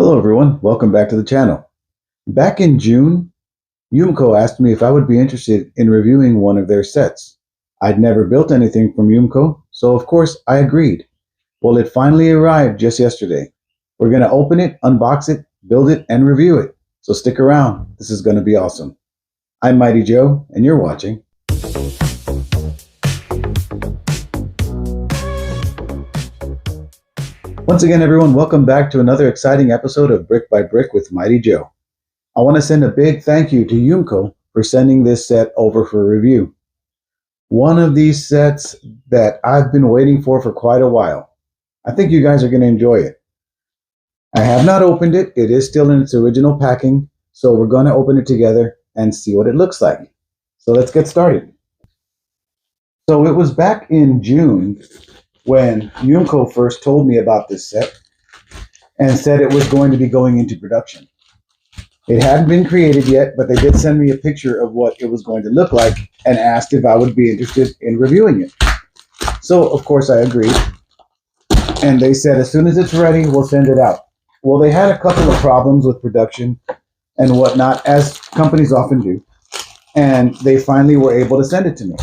Hello everyone, welcome back to the channel. Back in June, Youmko asked me if I would be interested in reviewing one of their sets. I'd never built anything from Youmko, so of course I agreed. Well, it finally arrived just yesterday. We're going to open it, unbox it, build it, and review it. So stick around, this is going to be awesome. I'm Mighty Joe, and you're watching. Once again, everyone, welcome back to another exciting episode of Brick by Brick with Mighty Joe. I want to send a big thank you to Youmko for sending this set over for review. One of these sets that I've been waiting for quite a while. I think you guys are going to enjoy it. I have not opened it. It is still in its original packing, so we're going to open it together and see what it looks like. So let's get started. So it was back in June when Youmko first told me about this set and said it was going to be going into production. It hadn't been created yet, but they did send me a picture of what it was going to look like and asked if I would be interested in reviewing it. So, of course, I agreed. And they said as soon as it's ready, we'll send it out. Well, they had a couple of problems with production and whatnot, as companies often do. And they finally were able to send it to me.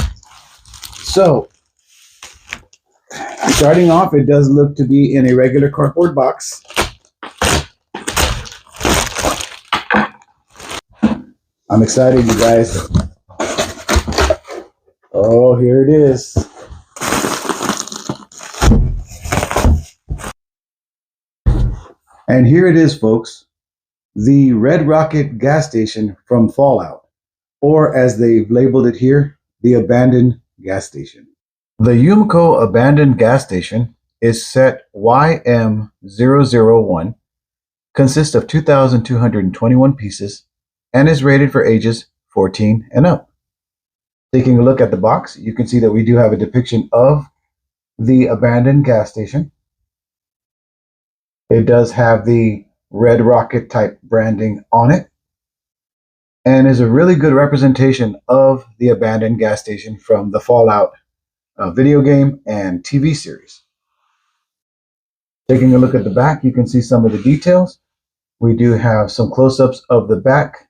So, starting off, it does look to be in a regular cardboard box. I'm excited, you guys. Oh, here it is. And here it is, folks. The Red Rocket gas station from Fallout, or as they've labeled it here, the abandoned gas station. The Youmko abandoned gas station is set YM001, consists of 2,221 pieces, and is rated for ages 14 and up. Taking a look at the box, you can see that we do have a depiction of the abandoned gas station. It does have the Red Rocket type branding on it, and is a really good representation of the abandoned gas station from the Fallout video game and TV series. Taking a look at the back, you can see some of the details. We do have some close-ups of the back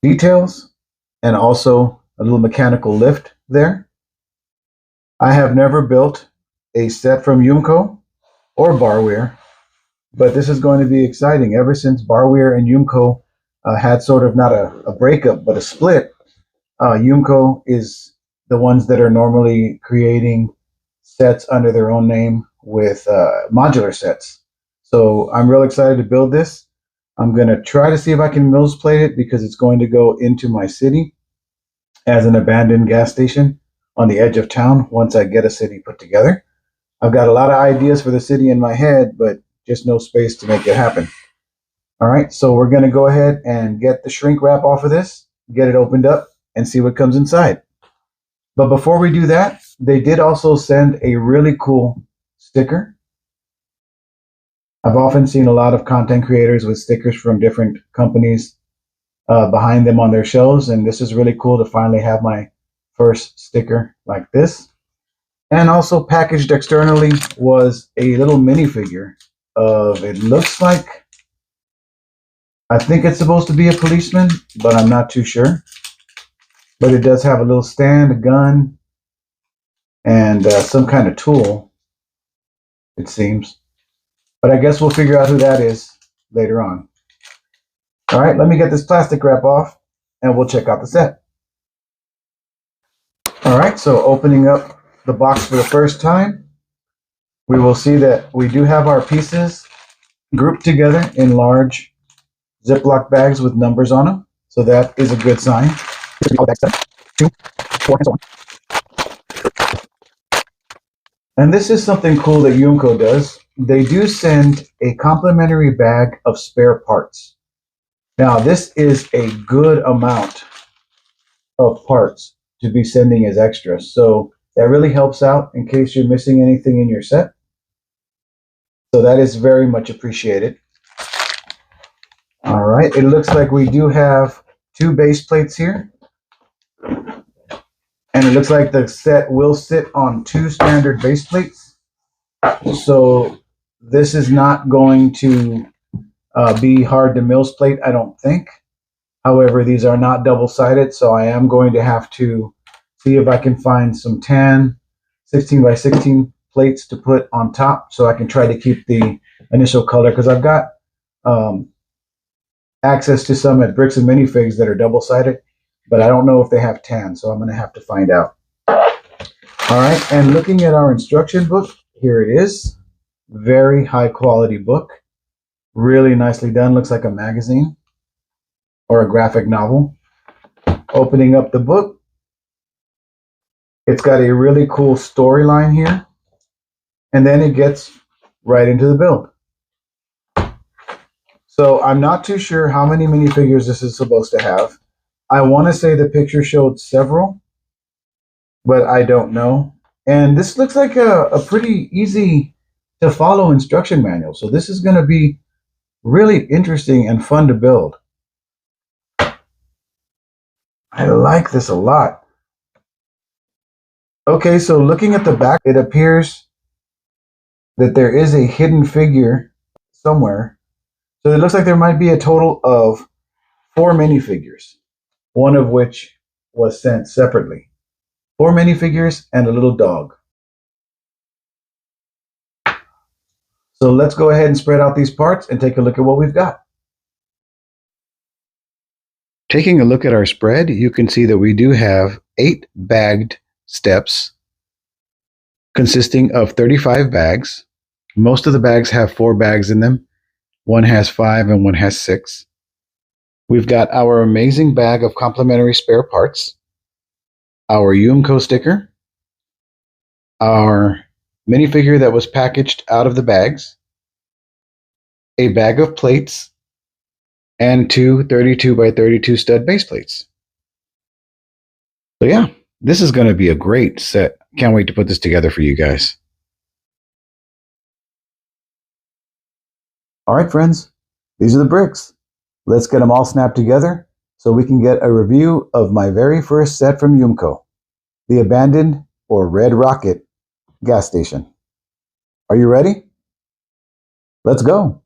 details and also a little mechanical lift there. I have never built a set from Youmko or Barware, but this is going to be exciting. Ever since Barware and Youmko had sort of not a breakup but a split, Youmko is the ones that are normally creating sets under their own name with modular sets. So I'm real excited to build this. I'm going to try to see if I can Mills plate it because it's going to go into my city as an abandoned gas station on the edge of town once I get a city put together. I've got a lot of ideas for the city in my head, but just no space to make it happen. All right, so we're going to go ahead and get the shrink wrap off of this, get it opened up, and see what comes inside. But before we do that, they did also send a really cool sticker. I've often seen a lot of content creators with stickers from different companies behind them on their shelves, and this is really cool to finally have my first sticker like this. And also packaged externally was a little minifigure of, it looks like, I think it's supposed to be a policeman, but I'm not too sure. But it does have a little stand, a gun, and some kind of tool, it seems. But I guess we'll figure out who that is later on. All right, let me get this plastic wrap off, and we'll check out the set. All right, so opening up the box for the first time, we will see that we do have our pieces grouped together in large Ziploc bags with numbers on them. So that is a good sign. All bag stuff, 2, 4, and so on. And this is something cool that Youmko does. They do send a complimentary bag of spare parts. Now, this is a good amount of parts to be sending as extras. So that really helps out in case you're missing anything in your set. So that is very much appreciated. All right, it looks like we do have 2 base plates here. And it looks like the set will sit on 2 standard base plates. So this is not going to be hard to mills-plate, I don't think. However, these are not double-sided, so I am going to have to see if I can find some tan 16 by 16 plates to put on top so I can try to keep the initial color, because I've got access to some at Bricks and Minifigs that are double-sided, but I don't know if they have tan, so I'm going to have to find out. All right, and looking at our instruction book, here it is. Very high quality book. Really nicely done. Looks like a magazine or a graphic novel. Opening up the book, it's got a really cool storyline here, and then it gets right into the build. So I'm not too sure how many minifigures this is supposed to have. I want to say the picture showed several, but I don't know. And this looks like a pretty easy to follow instruction manual. So this is going to be really interesting and fun to build. I like this a lot. Okay, so looking at the back, it appears that there is a hidden figure somewhere. So it looks like there might be a total of 4 minifigures, one of which was sent separately. 4 minifigures and a little dog. So let's go ahead and spread out these parts and take a look at what we've got. Taking a look at our spread, you can see that we do have 8 bagged steps consisting of 35 bags. Most of the bags have 4 bags in them. One has 5 and one has 6. We've got our amazing bag of complimentary spare parts, our Youmko sticker, our minifigure that was packaged out of the bags, a bag of plates, and 2 32 by 32 stud base plates. So yeah, this is going to be a great set. Can't wait to put this together for you guys. All right, friends, these are the bricks. Let's get them all snapped together so we can get a review of my very first set from Youmko, the abandoned or Red Rocket gas station. Are you ready? Let's go.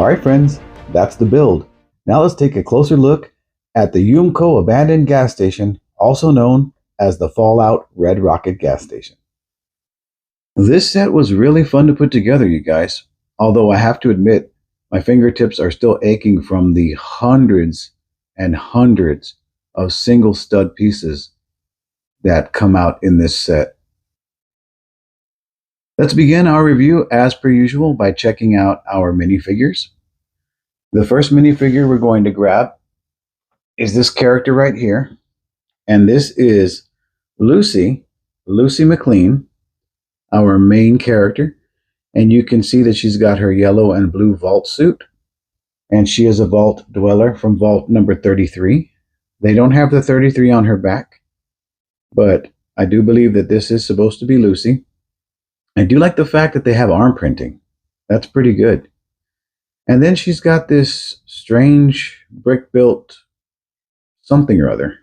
Alright friends, that's the build. Now let's take a closer look at the Youmko abandoned gas station, also known as the Fallout Red Rocket gas station. This set was really fun to put together, you guys. Although I have to admit, my fingertips are still aching from the hundreds and hundreds of single stud pieces that come out in this set. Let's begin our review as per usual by checking out our minifigures. The first minifigure we're going to grab is this character right here. And this is Lucy McLean, our main character. And you can see that she's got her yellow and blue vault suit. And she is a vault dweller from vault number 33. They don't have the 33 on her back, but I do believe that this is supposed to be Lucy. I do like the fact that they have arm printing. That's pretty good. And then she's got this strange brick-built something or other.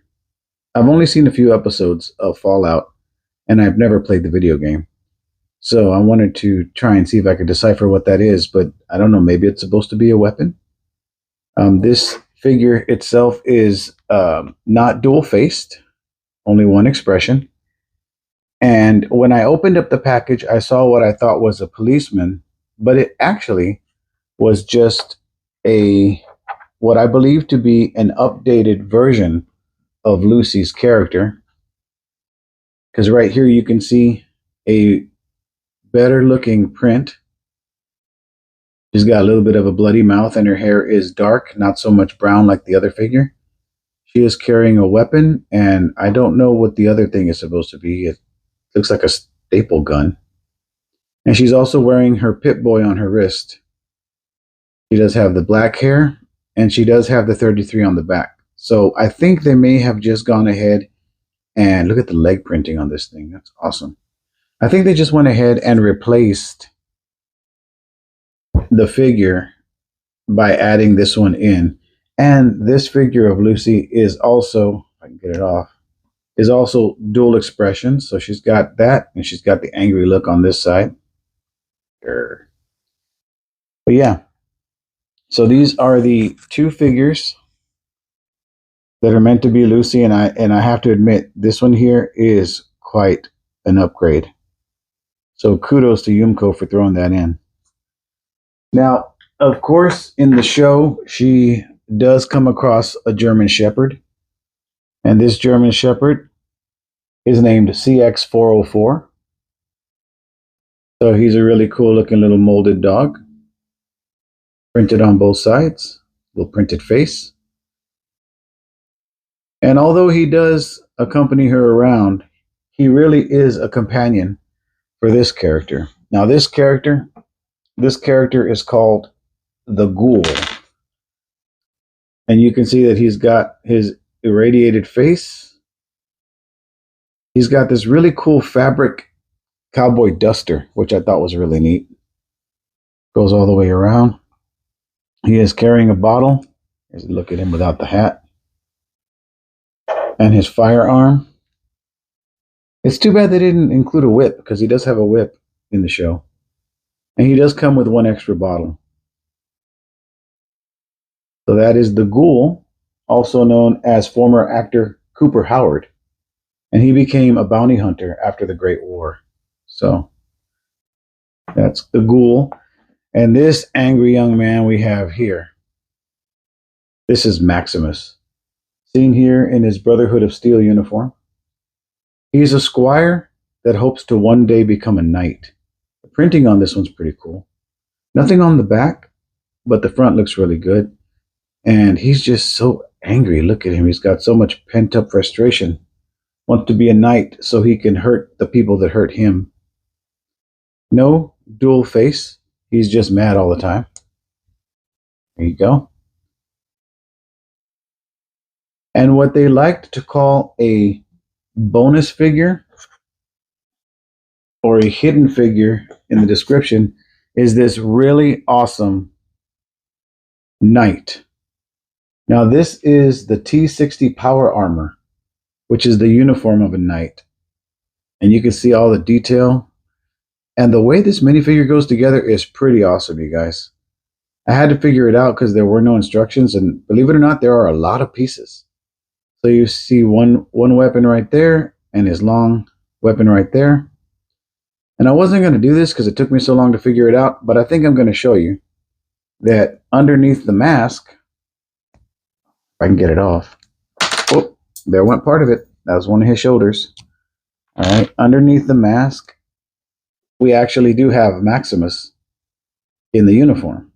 I've only seen a few episodes of Fallout, and I've never played the video game. So I wanted to try and see if I could decipher what that is, but I don't know, maybe it's supposed to be a weapon. This figure itself is not dual-faced, only one expression. And when I opened up the package, I saw what I thought was a policeman, but it actually was just what I believe to be an updated version of Lucy's character. Because right here you can see a better looking print. She's got a little bit of a bloody mouth and her hair is dark, not so much brown like the other figure. She is carrying a weapon, and I don't know what the other thing is supposed to be. It looks like a staple gun. And she's also wearing her Pip-Boy on her wrist. She does have the black hair, and she does have the 33 on the back. So I think they may have just gone ahead and look at the leg printing on this thing. That's awesome. I think they just went ahead and replaced the figure by adding this one in. And this figure of Lucy is also, if I can get it off, is also dual expression. So she's got that, and she's got the angry look on this side. But yeah, so these are the two figures that are meant to be Lucy, and I have to admit, this one here is quite an upgrade. So kudos to Youmko for throwing that in. Now, of course, in the show, she does come across a German Shepherd. And this German Shepherd is named CX404. So he's a really cool looking little molded dog. Printed on both sides. Little printed face. And although he does accompany her around, he really is a companion for this character. Now this character is called the Ghoul. And you can see that he's got his irradiated face. He's got this really cool fabric cowboy duster, which I thought was really neat. Goes all the way around. He is carrying a bottle. Here's a look at him without the hat. And his firearm. It's too bad they didn't include a whip, because he does have a whip in the show. And he does come with one extra bottle. So that is the Ghoul, also known as former actor Cooper Howard. And he became a bounty hunter after the Great War. So that's the Ghoul. And this angry young man we have here, this is Maximus, seen here in his Brotherhood of Steel uniform. He's a squire that hopes to one day become a knight. The printing on this one's pretty cool. Nothing on the back, but the front looks really good. And he's just so angry. Look at him. He's got so much pent-up frustration. Wants to be a knight so he can hurt the people that hurt him. No dual face. He's just mad all the time. There you go. And what they liked to call a bonus figure or a hidden figure in the description is this really awesome knight. Now this is the T60 power armor, which is the uniform of a knight. And you can see all the detail. And the way this minifigure goes together is pretty awesome, you guys. I had to figure it out because there were no instructions, and believe it or not, there are a lot of pieces. So you see one weapon right there and his long weapon right there. And I wasn't going to do this because it took me so long to figure it out, but I think I'm going to show you that underneath the mask, if I can get it off. Oh, there went part of it. That was one of his shoulders. All right, underneath the mask, we actually do have Maximus in the uniform.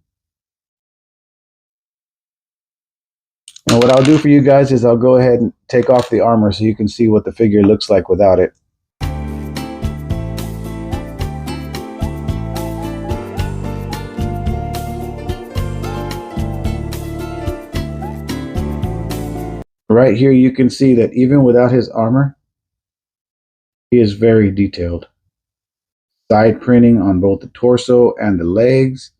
And what I'll do for you guys is I'll go ahead and take off the armor so you can see what the figure looks like without it. Right here, you can see that even without his armor, he is very detailed. Side printing on both the torso and the legs.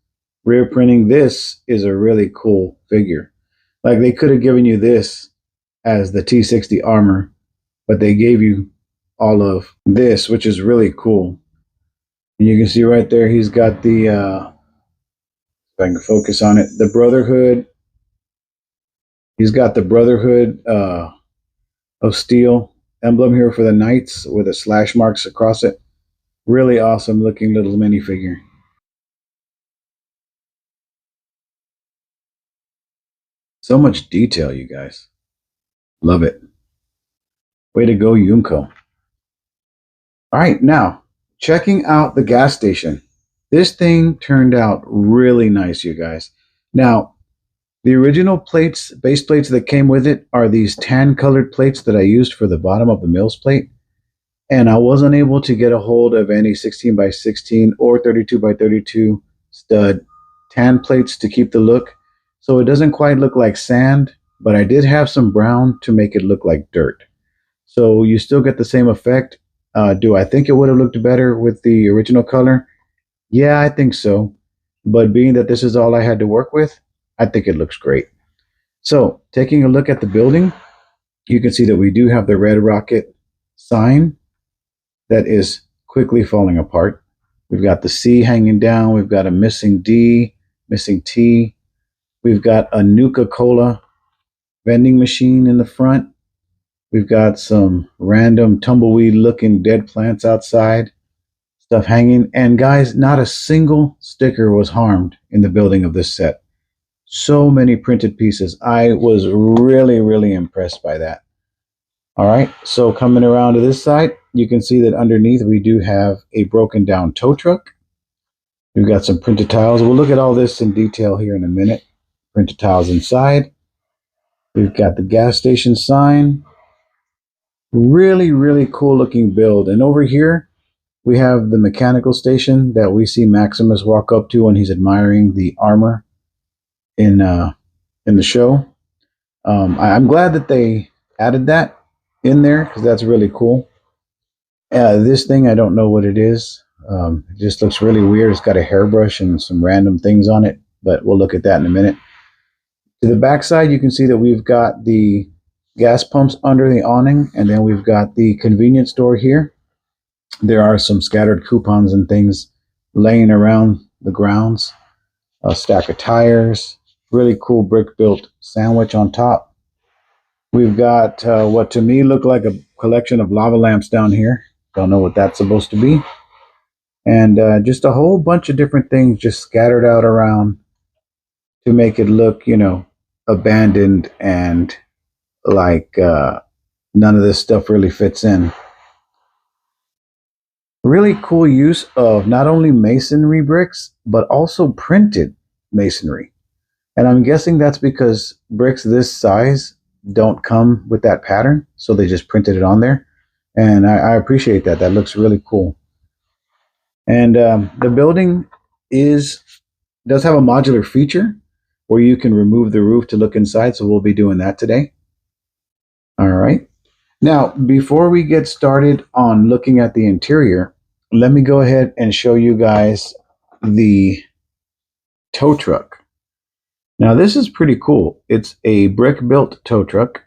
Rear printing. This is a really cool figure. Like, they could have given you this as the T60 armor, but they gave you all of this, which is really cool. And you can see right there, he's got the, if I can focus on it, the Brotherhood. He's got the Brotherhood of Steel emblem here for the Knights with the slash marks across it. Really awesome looking little minifigure. So much detail, you guys. Love it. Way to go, Youmko. All right, now, checking out the gas station. This thing turned out really nice, you guys. Now, the original plates, base plates that came with it are these tan-colored plates that I used for the bottom of the Mills plate. And I wasn't able to get a hold of any 16x16 or 32x32 stud tan plates to keep the look. So it doesn't quite look like sand, but I did have some brown to make it look like dirt. So you still get the same effect. Do I think it would have looked better with the original color? Yeah, I think so. But being that this is all I had to work with, I think it looks great. So taking a look at the building, you can see that we do have the Red Rocket sign that is quickly falling apart. We've got the C hanging down. We've got a missing D, missing T. We've got a Nuka-Cola vending machine in the front. We've got some random tumbleweed looking dead plants outside, stuff hanging. And guys, not a single sticker was harmed in the building of this set. So many printed pieces. I was really, really impressed by that. All right, so coming around to this side, you can see that underneath we do have a broken down tow truck. We've got some printed tiles. We'll look at all this in detail here in a minute. Printed tiles inside. We've got the gas station sign. Really, really cool looking build. And over here, we have the mechanical station that we see Maximus walk up to when he's admiring the armor in the show. I'm glad that they added that in there because that's really cool. This thing, I don't know what it is. It just looks really weird. It's got a hairbrush and some random things on it, but we'll look at that in a minute. To the back side, you can see that we've got the gas pumps under the awning, and then we've got the convenience store here. There are some scattered coupons and things laying around the grounds. A stack of tires, really cool brick-built sandwich on top. We've got what to me look like a collection of lava lamps down here. Don't know what that's supposed to be. And just a whole bunch of different things just scattered out around to make it look, you know, abandoned and like none of this stuff really fits in. Really cool use of not only masonry bricks, but also printed masonry. And I'm guessing that's because bricks this size don't come with that pattern, so they just printed it on there. And I appreciate that. That looks really cool. And the building does have a modular feature where you can remove the roof to look inside, so we'll be doing that today. All right. Now, before we get started on looking at the interior, let me go ahead and show you guys the tow truck. Now, this is pretty cool. It's a brick-built tow truck,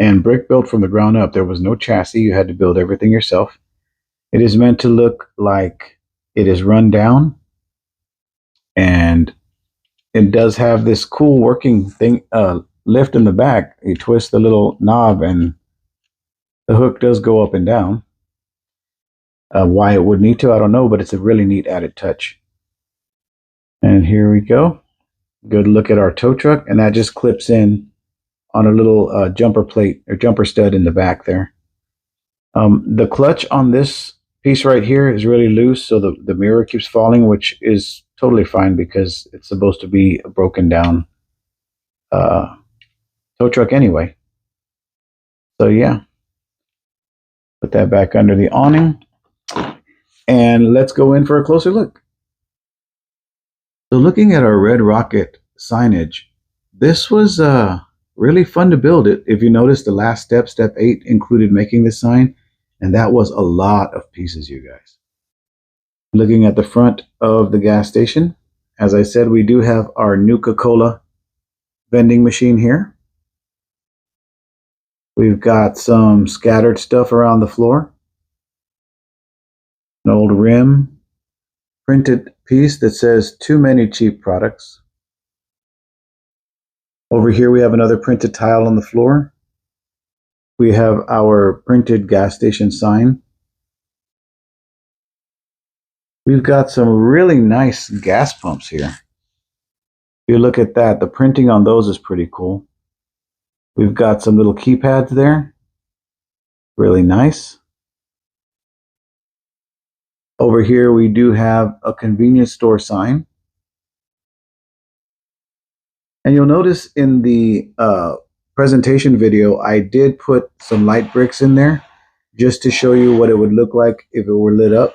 and brick-built from the ground up. There was no chassis. You had to build everything yourself. It is meant to look like it is run down and it does have this cool working thing, lift in the back. You twist the little knob and the hook does go up and down. Why it would need to, I don't know, but it's a really neat added touch. And here we go. Good look at our tow truck, and that just clips in on a little jumper plate or jumper stud in the back there. The clutch on this piece right here is really loose, so the mirror keeps falling, which is totally fine because it's supposed to be a broken down tow truck anyway. So yeah, put that back under the awning, and let's go in for a closer look. So looking at our Red Rocket signage, this was really fun to build it. If you notice, the last step, step 8, included making this sign, and that was a lot of pieces, you guys. Looking at the front of the gas station, as I said, we do have our Nuka-Cola vending machine here. We've got some scattered stuff around the floor. An old rim, printed piece that says "Too many cheap products." Over here we have another printed tile on the floor. We have our printed gas station sign. We've got some really nice gas pumps here. If you look at that, the printing on those is pretty cool. We've got some little keypads there. Really nice. Over here we do have a convenience store sign. And you'll notice in the presentation video, I did put some light bricks in there just to show you what it would look like if it were lit up.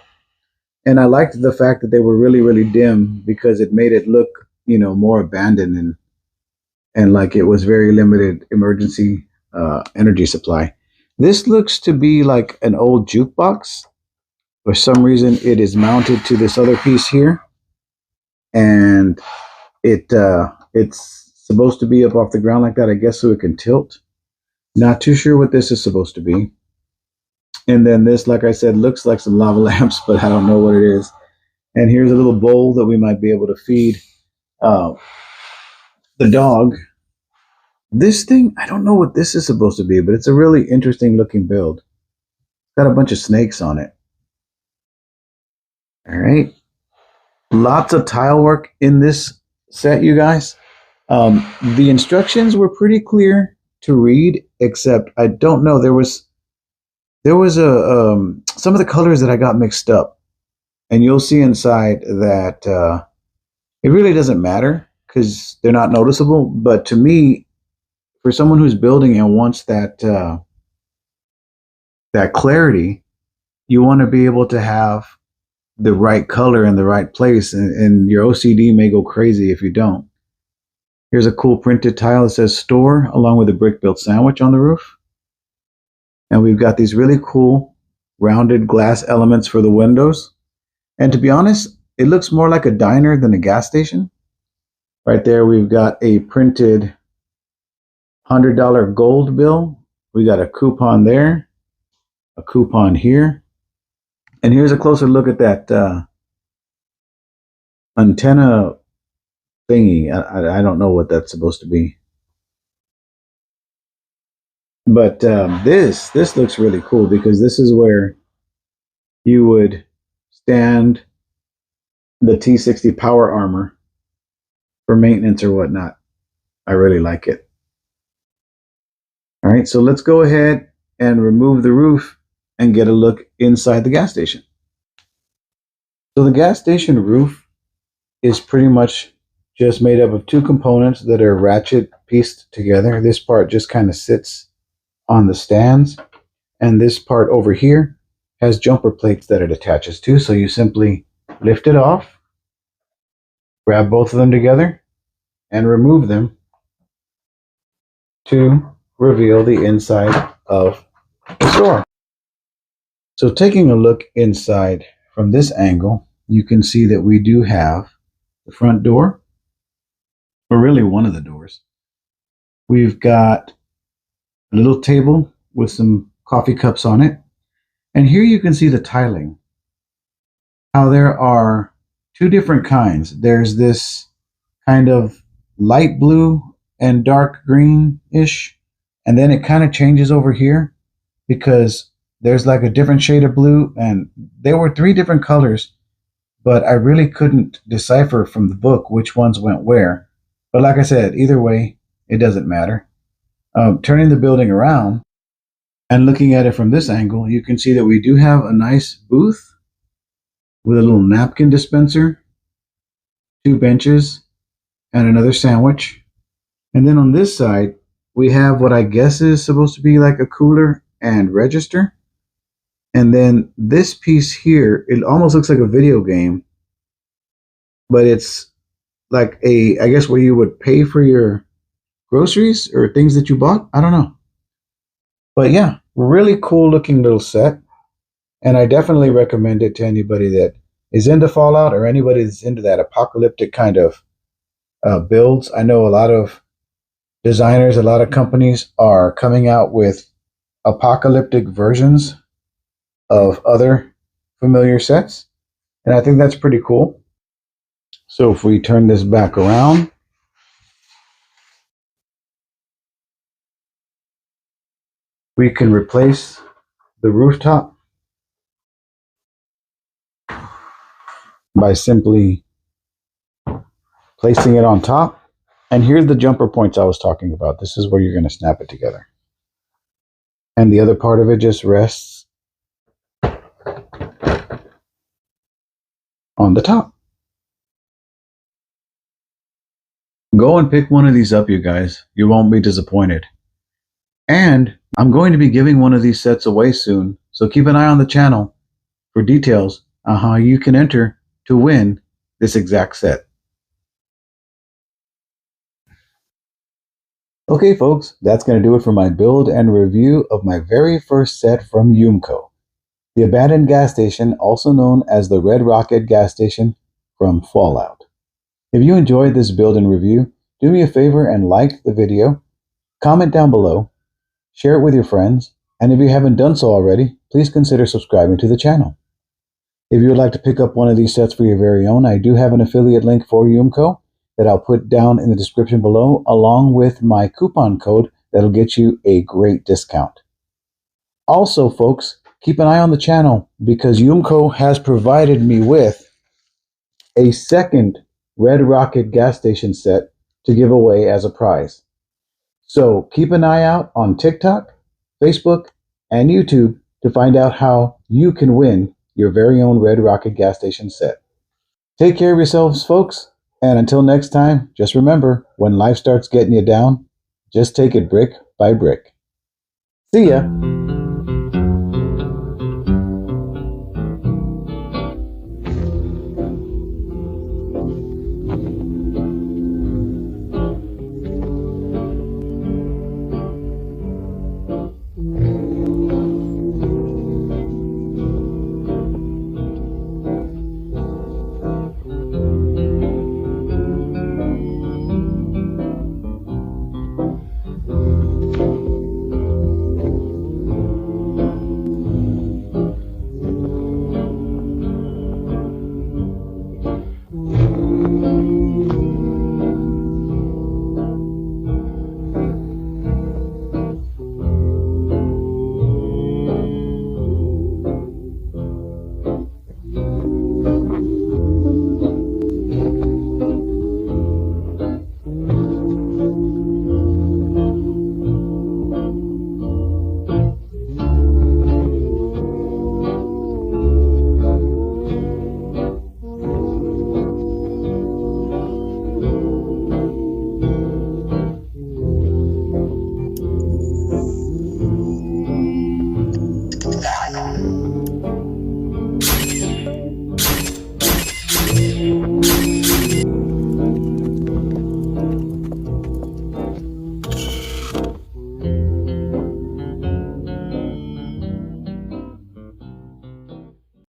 And I liked the fact that they were really, really dim because it made it look, you know, more abandoned and like it was very limited emergency energy supply. This looks to be like an old jukebox. For some reason, it is mounted to this other piece here, and it's supposed to be up off the ground like that, I guess, so it can tilt. Not too sure what this is supposed to be. And then this, like I said, looks like some lava lamps, but I don't know what it is. And here's a little bowl that we might be able to feed the dog. This thing, I don't know what this is supposed to be, but it's a really interesting looking build. It's got a bunch of snakes on it. All right. Lots of tile work in this set, you guys. The instructions were pretty clear to read, except I don't know, there was some of the colors that I got mixed up, and you'll see inside that it really doesn't matter because they're not noticeable. But to me, for someone who's building and wants that that clarity, you want to be able to have the right color in the right place, and your OCD may go crazy if you don't. Here's a cool printed tile that says "Store" along with a brick built sandwich on the roof. And we've got these really cool rounded glass elements for the windows. And to be honest, it looks more like a diner than a gas station. Right there, we've got a printed $100 gold bill. We got a coupon there, a coupon here. And here's a closer look at that antenna thingy. I don't know what that's supposed to be. But this looks really cool because this is where you would stand the T60 power armor for maintenance or whatnot. I really like it. All right, so let's go ahead and remove the roof and get a look inside the gas station. So the gas station roof is pretty much just made up of two components that are ratchet pieced together. This part just kind of sits on the stands, and this part over here has jumper plates that it attaches to. So you simply lift it off, grab both of them together, and remove them to reveal the inside of the store. So taking a look inside from this angle, you can see that we do have the front door, or really one of the doors. We've got a little table with some coffee cups on it. And here you can see the tiling. How there are two different kinds. There's this kind of light blue and dark green-ish. And then it kind of changes over here because there's like a different shade of blue, and there were 3 different colors, but I really couldn't decipher from the book which ones went where. But like I said, either way, it doesn't matter. Turning the building around and looking at it from this angle, you can see that we do have a nice booth with a little napkin dispenser, 2 benches, and another sandwich. And then on this side, we have what I guess is supposed to be like a cooler and register. And then this piece here, it almost looks like a video game, but it's like I guess where you would pay for your groceries or things that you bought. I don't know. But yeah, really cool looking little set. And I definitely recommend it to anybody that is into Fallout or anybody that's into that apocalyptic kind of builds. I know a lot of designers, a lot of companies are coming out with apocalyptic versions of other familiar sets, and I think that's pretty cool. So if we turn this back around, we can replace the rooftop by simply placing it on top. And here's the jumper points I was talking about. This is where you're going to snap it together. And the other part of it just rests on the top. Go and pick one of these up, you guys. You won't be disappointed. And I'm going to be giving one of these sets away soon, so keep an eye on the channel for details on how you can enter to win this exact set. Okay, folks, that's going to do it for my build and review of my very first set from Youmko, the abandoned gas station, also known as the Red Rocket gas station from Fallout. If you enjoyed this build and review, do me a favor and like the video, comment down below, share it with your friends, and if you haven't done so already, please consider subscribing to the channel. If you would like to pick up one of these sets for your very own, I do have an affiliate link for Youmko that I'll put down in the description below, along with my coupon code that'll get you a great discount. Also, folks, keep an eye on the channel because Youmko has provided me with a second Red Rocket gas station set to give away as a prize. So keep an eye out on TikTok, Facebook, and YouTube to find out how you can win your very own Red Rocket gas station set. Take care of yourselves, folks, and until next time, just remember, when life starts getting you down, just take it brick by brick. See ya!